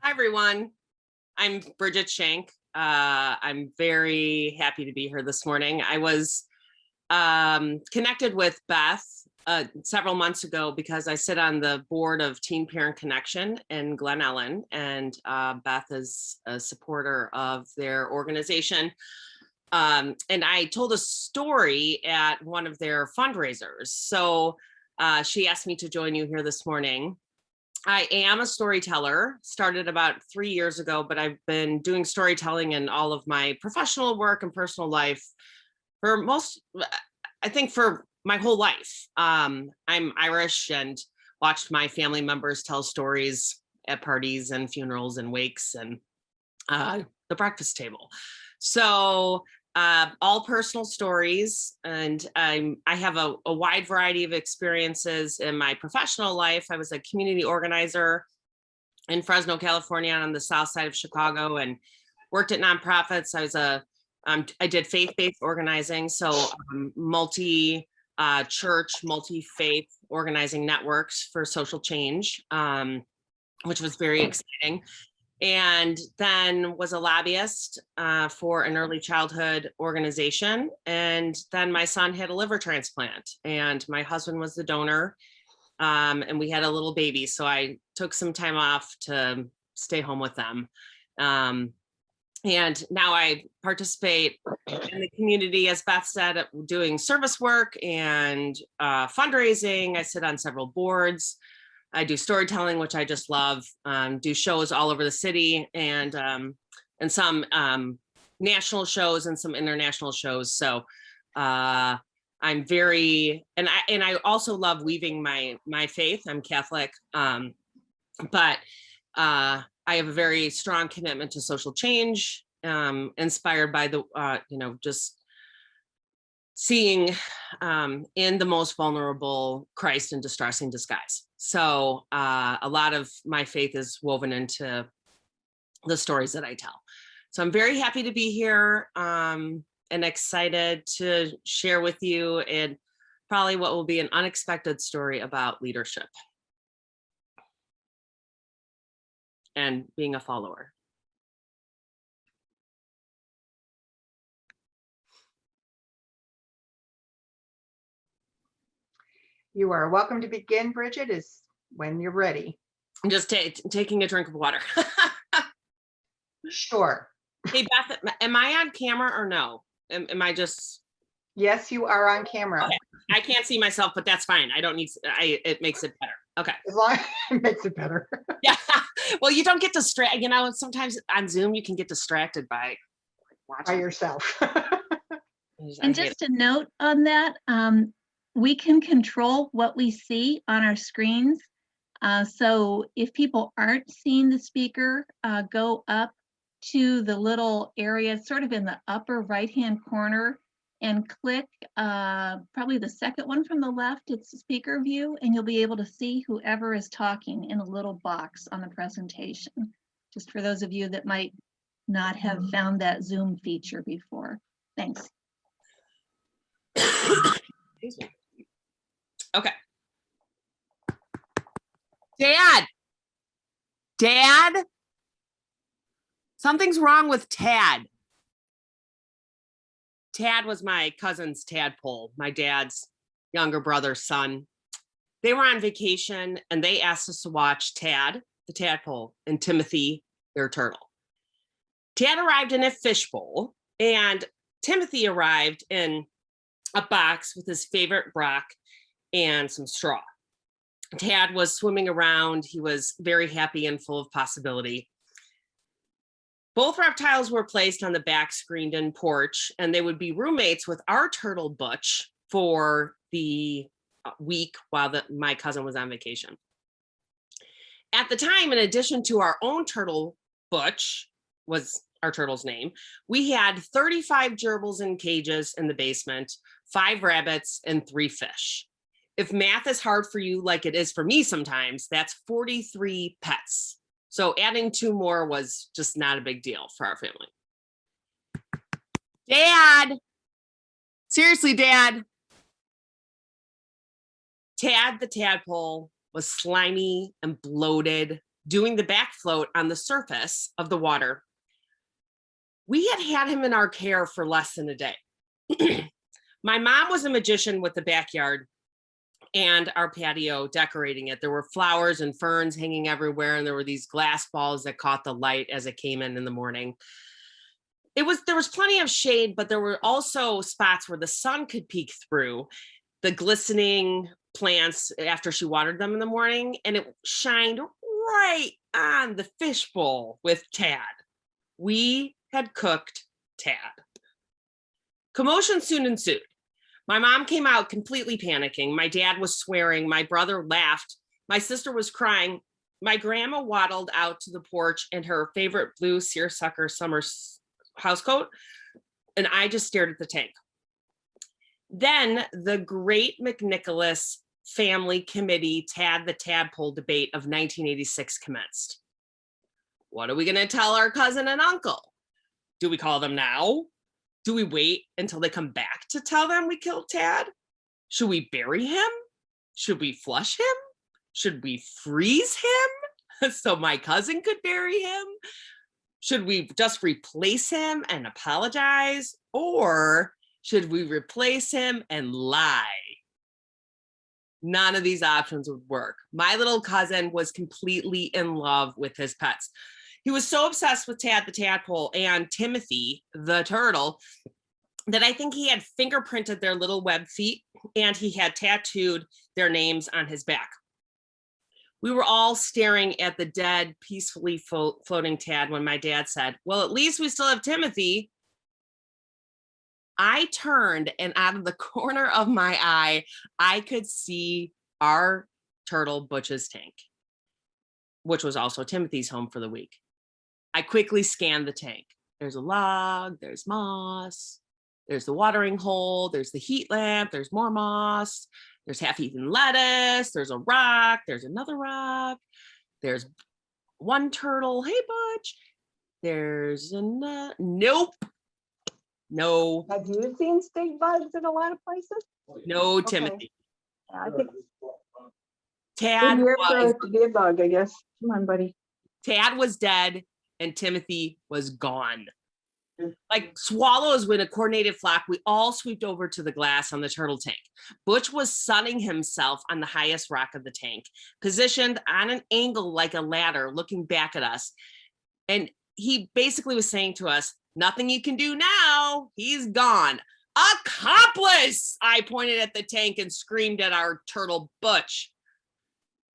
Hi, everyone. I'm Bridget Schanck. I'm very happy to be here this morning. I was connected with Beth several months ago because I sit on the board of Teen Parent Connection in Glen Ellen, and Beth is a supporter of their organization. And I told a story at one of their fundraisers. So she asked me to join you here this morning. I am a storyteller, started about 3 years ago, but I've been doing storytelling in all of my professional work and personal life for my whole life. I'm Irish and watched my family members tell stories at parties and funerals and wakes and the breakfast table. So all personal stories, and I have a wide variety of experiences in my professional life. I was a community organizer in Fresno, California, on the south side of Chicago, and worked at nonprofits. I did faith-based organizing, so multi-church, multi-faith organizing networks for social change, which was very exciting. And then was a lobbyist for an early childhood organization. And then my son had a liver transplant, and my husband was the donor, and we had a little baby. So I took some time off to stay home with them. And now I participate in the community, as Beth said, doing service work and fundraising. I sit on several boards. I do storytelling, which I just love, do shows all over the city, and some national shows and some international shows. So I'm very, and I also love weaving my faith. I'm Catholic, but I have a very strong commitment to social change, inspired by the, just seeing in the most vulnerable Christ in distressing disguise. So a lot of my faith is woven into the stories that I tell. So I'm very happy to be here and excited to share with you and probably what will be an unexpected story about leadership and being a follower. You are welcome to begin, Bridget, is when you're ready. I'm just taking a drink of water. Sure. Hey, Beth, am I on camera or no? Am I just? Yes, you are on camera. Okay. I can't see myself, but that's fine. I don't need, it makes it better. Okay. As long as it makes it better. Yeah. Well, you don't get distracted. Sometimes on Zoom, you can get distracted by watching. By yourself. And just a note on that, we can control what we see on our screens. So if people aren't seeing the speaker, go up to the little area sort of in the upper right-hand corner and click probably the second one from the left. It's the speaker view, and you'll be able to see whoever is talking in a little box on the presentation. Just for those of you that might not have found that Zoom feature before. Thanks. Excuse me. Okay. Dad, something's wrong with Tad. Tad was my cousin's tadpole, my dad's younger brother's son. They were on vacation and they asked us to watch Tad, the tadpole, and Timothy, their turtle. Tad arrived in a fishbowl and Timothy arrived in a box with his favorite rock and some straw. Tad was swimming around. He was very happy and full of possibility. Both reptiles were placed on the back screened-in porch, and they would be roommates with our turtle Butch for the week while my cousin was on vacation. At the time, in addition to our own turtle, Butch was our turtle's name, we had 35 gerbils in cages in the basement, 5 rabbits, and 3 fish. If math is hard for you, like it is for me sometimes, that's 43 pets. So adding 2 more was just not a big deal for our family. Dad! Seriously, Dad. Tad the tadpole was slimy and bloated doing the back float on the surface of the water. We had him in our care for less than a day. My mom was a magician with the backyard and our patio, decorating it. There were flowers and ferns hanging everywhere, and there were these glass balls that caught the light as it came in the morning. There was plenty of shade, but there were also spots where the sun could peek through the glistening plants after she watered them in the morning, and it shined right on the fishbowl with Tad. We had cooked Tad. Commotion soon ensued. My mom came out completely panicking. My dad was swearing. My brother laughed. My sister was crying. My grandma waddled out to the porch in her favorite blue seersucker summer housecoat, and I just stared at the tank. Then the Great McNicholas Family Committee Tad the Tadpole debate of 1986 commenced. What are we going to tell our cousin and uncle? Do we call them now? Do we wait until they come back to tell them we killed Tad? Should we bury him? Should we flush him? Should we freeze him so my cousin could bury him? Should we just replace him and apologize? Or should we replace him and lie? None of these options would work. My little cousin was completely in love with his pets. He was so obsessed with Tad the Tadpole and Timothy the Turtle that I think he had fingerprinted their little web feet and he had tattooed their names on his back. We were all staring at the dead, peacefully floating Tad when my dad said, "Well, at least we still have Timothy." I turned, and out of the corner of my eye, I could see our turtle Butch's tank, which was also Timothy's home for the week. I quickly scanned the tank. There's a log, there's moss, there's the watering hole, there's the heat lamp, there's more moss, there's half-eaten lettuce, there's a rock, there's another rock, there's one turtle. Hey, Butch. There's another. Nope. No. Have you seen stink bugs in a lot of places? No, Okay. Timothy. Yeah, I think Tad good year for was, it to be a bug, I guess. Come on, buddy. Tad was dead and Timothy was gone. Like swallows when a coordinated flock, we all swooped over to the glass on the turtle tank. Butch was sunning himself on the highest rock of the tank, positioned on an angle like a ladder, looking back at us. And he basically was saying to us, "Nothing you can do now. He's gone." Accomplice! I pointed at the tank and screamed at our turtle Butch.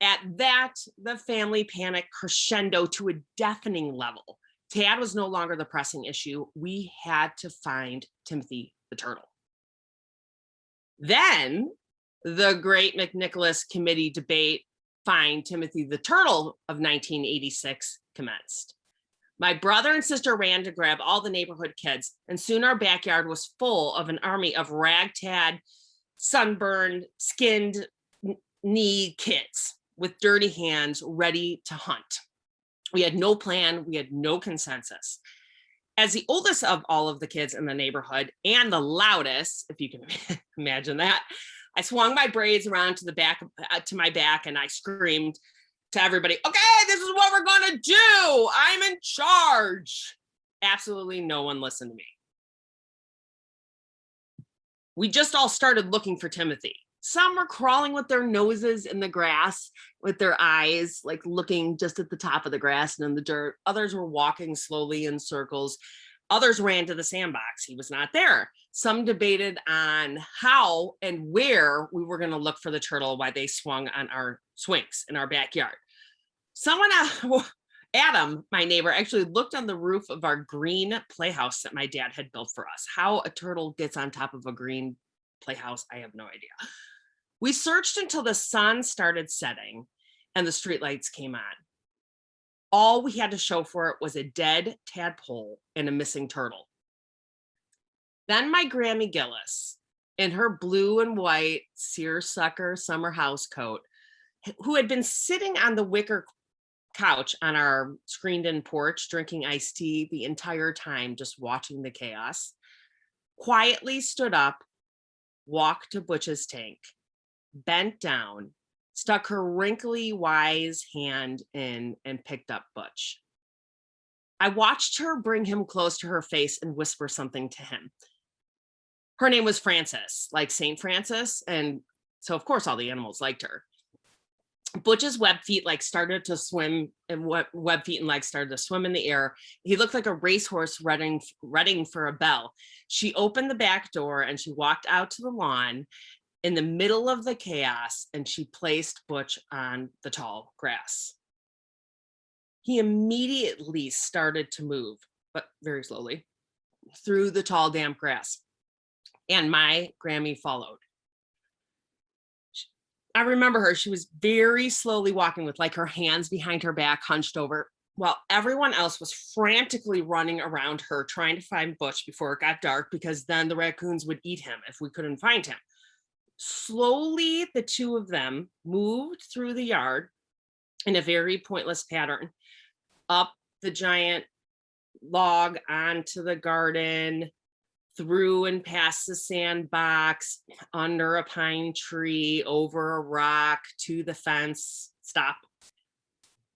At that, the family panic crescendo to a deafening level. Tad was no longer the pressing issue. We had to find Timothy the turtle. Then the Great McNicholas Committee debate, Find Timothy the Turtle of 1986 commenced. My brother and sister ran to grab all the neighborhood kids, and soon our backyard was full of an army of ragtag, sunburned, skinned knee kids with dirty hands ready to hunt. We had no plan. We had no consensus. As the oldest of all of the kids in the neighborhood and the loudest, if you can imagine that, I swung my braids around to my back and I screamed to everybody, "Okay, this is what we're going to do. I'm in charge." Absolutely no one listened to me. We just all started looking for Timothy. Some were crawling with their noses in the grass, with their eyes like looking just at the top of the grass and in the dirt. Others were walking slowly in circles. Others ran to the sandbox. He was not there. Some debated on how and where we were going to look for the turtle while they swung on our swings in our backyard. Someone, Adam, my neighbor, actually looked on the roof of our green playhouse that my dad had built for us. How a turtle gets on top of a green playhouse, I have no idea. We searched until the sun started setting and the streetlights came on. All we had to show for it was a dead tadpole and a missing turtle. Then my Grammy Gillis, in her blue and white seersucker summer house coat, who had been sitting on the wicker couch on our screened-in porch drinking iced tea the entire time, just watching the chaos, quietly stood up, walked to Butch's tank, bent down, stuck her wrinkly, wise hand in and picked up Butch. I watched her bring him close to her face and whisper something to him. Her name was Frances, like St. Francis, and so of course all the animals liked her. Butch's web feet started to swim, and web feet and legs started to swim in the air. He looked like a racehorse readying for a bell. She opened the back door and she walked out to the lawn in the middle of the chaos, and she placed Butch on the tall grass. He immediately started to move, but very slowly, through the tall, damp grass. And my Grammy followed. I remember her. She was very slowly walking with her hands behind her back, hunched over, while everyone else was frantically running around her, trying to find Butch before it got dark, because then the raccoons would eat him if we couldn't find him. Slowly, the two of them moved through the yard in a very pointless pattern, up the giant log onto the garden, through and past the sandbox, under a pine tree, over a rock, to the fence, stop,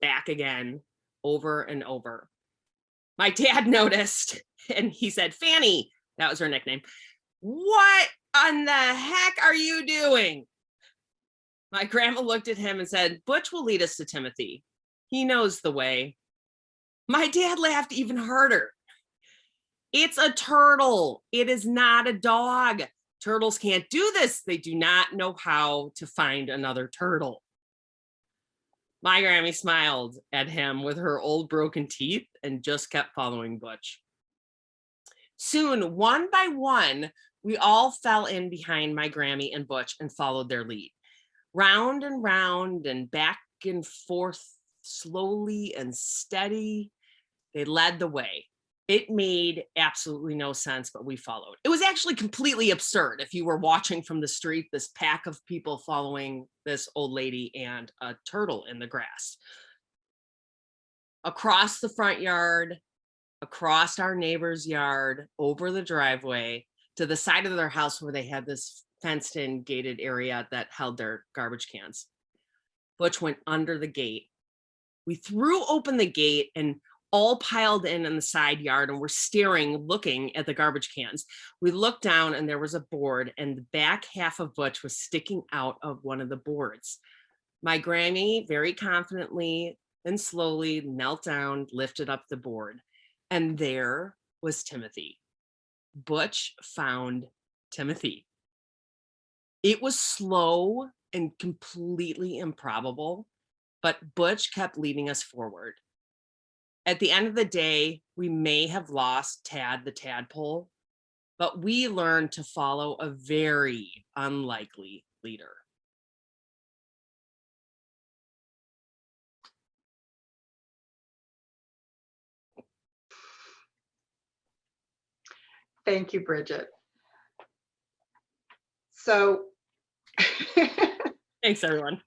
back again, over and over. My dad noticed, and he said, "Fanny," that was her nickname, "what on the heck are you doing?" My grandma looked at him and said, "Butch will lead us to Timothy. He knows the way." My dad laughed even harder. "It's a turtle. It is not a dog. Turtles can't do this. They do not know how to find another turtle." My Grammy smiled at him with her old broken teeth and just kept following Butch. Soon, one by one, we all fell in behind my Grammy and Butch and followed their lead. Round and back and forth, slowly and steady, they led the way. It made absolutely no sense, but we followed. It was actually completely absurd if you were watching from the street, this pack of people following this old lady and a turtle in the grass. Across the front yard, across our neighbor's yard, over the driveway, to the side of their house where they had this fenced-in gated area that held their garbage cans. Butch went under the gate. We threw open the gate and all piled in the side yard, and we're staring, looking at the garbage cans. We looked down and there was a board, and the back half of Butch was sticking out of one of the boards. My Grammy very confidently and slowly knelt down, lifted up the board, and there was Timothy. Butch found Timothy. It was slow and completely improbable, but Butch kept leading us forward. At the end of the day, we may have lost Tad the tadpole, but we learned to follow a very unlikely leader. Thank you, Bridget. So Thanks, everyone.